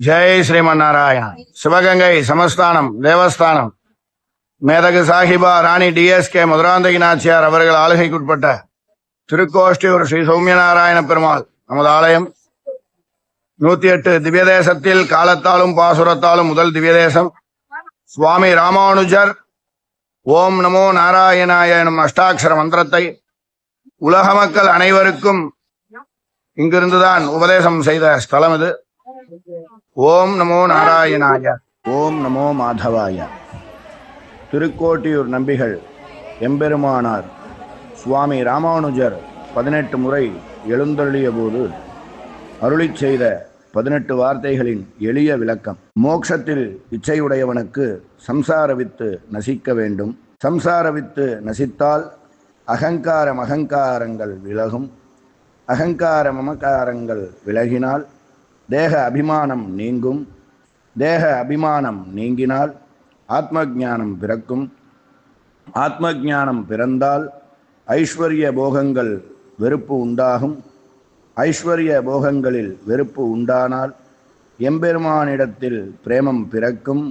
ஜெய் ஸ்ரீமன்னாராயண. சிவகங்கை சமஸ்தானம் தேவஸ்தானம் மேதகு சாஹிபா ராணி டிஎஸ்கே மதுராந்தகி நாச்சியார் அவர்கள் ஆளுகைக்குட்பட்ட திருக்கோஷ்டியூர் ஸ்ரீ சௌமியநாராயண பெருமாள் நமது ஆலயம் 108 திவ்யதேசத்தில் காலத்தாலும் பாசுரத்தாலும் முதல் திவ்யதேசம் சுவாமி ராமானுஜர் ஓம் நமோ நாராயணாய எனும் அஷ்டாட்சர மந்திரத்தை உலக மக்கள் அனைவருக்கும் இங்கிருந்துதான் உபதேசம் செய்த ஸ்தலம் இது. ஓம் நமோ நாராயணாய, ஓம் நமோ மாதவாய. திருக்கோட்டியூர் நம்பிகள் எம்பெருமானார் சுவாமி ராமானுஜர் 18 முறை எழுந்தருளிய போது அருளிச் செய்த 18 வார்த்தைகளின் எளிய விளக்கம். மோட்சத்தில் இச்சையுடையவனுக்கு சம்சார வித்து நசிக்க வேண்டும். சம்சார வித்து நசித்தால் அகங்காரங்கள் விலகும். அகங்கார மமகாரங்கள் விலகினால் தேக அபிமானம் நீங்கும். தேக அபிமானம் நீங்கினால் ஆத்ம ஞானம் பிறக்கும். ஆத்ம ஞானம் பிறந்தால் ஐஸ்வர்ய போகங்கள் வெறுப்பு உண்டாகும். ஐஸ்வர்ய போகங்களில் வெறுப்பு உண்டானால் எம்பெருமானிடத்தில் பிரேமம் பிறக்கும்.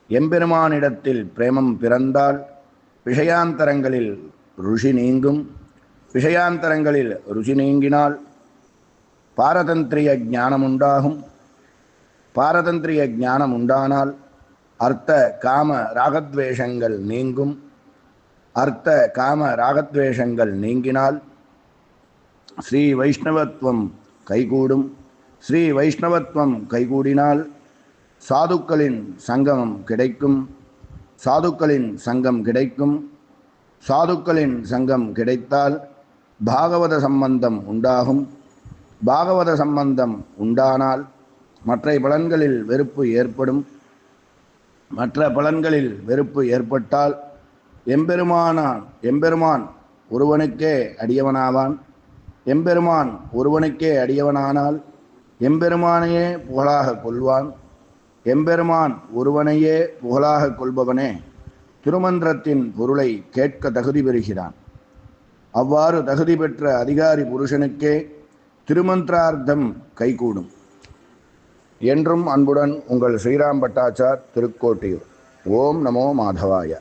எம்பெருமானிடத்தில் பிரேமம் பிறந்தால் விஷயாந்தரங்களில் ருஷி நீங்கும். விஷயாந்தரங்களில் ருஷி நீங்கினால் பாரதந்திரிய ஞானம் உண்டாகும். பாரதந்திரிய ஞானம் உண்டானால் அர்த்த காம ராகத்வேஷங்கள் நீங்கும். அர்த்த காம ராகத்வேஷங்கள் நீங்கினால் ஸ்ரீ வைஷ்ணவத்துவம் கைகூடும். ஸ்ரீ வைஷ்ணவத்துவம் கைகூடினால் சாதுக்களின் சங்கமம் கிடைக்கும். சாதுக்களின் சங்கம் கிடைக்கும். சாதுக்களின் சங்கம் கிடைத்தால் பாகவத சம்பந்தம் உண்டாகும். பாகவத சம்பந்தம் உண்டானால் மற்ற பலன்களில் வெறுப்பு ஏற்படும். மற்ற பலன்களில் வெறுப்பு ஏற்பட்டால் எம்பெருமான் ஒருவனுக்கே அடியவனாவான். எம்பெருமான் ஒருவனுக்கே அடியவனானால் எம்பெருமானையே புகழாக கொள்வான். எம்பெருமான் ஒருவனையே புகழாக கொள்பவனே திருமந்திரத்தின் பொருளை கேட்க தகுதி பெறுகிறான். அவ்வாறு தகுதி பெற்ற அதிகாரி புருஷனுக்கே திருமந்திரார்த்தம் கைகூடும். என்றும் அன்புடன் உங்கள் ஸ்ரீராம் பட்டாச்சார், திருக்கோட்டியூர். ஓம் நமோ மாதவாய.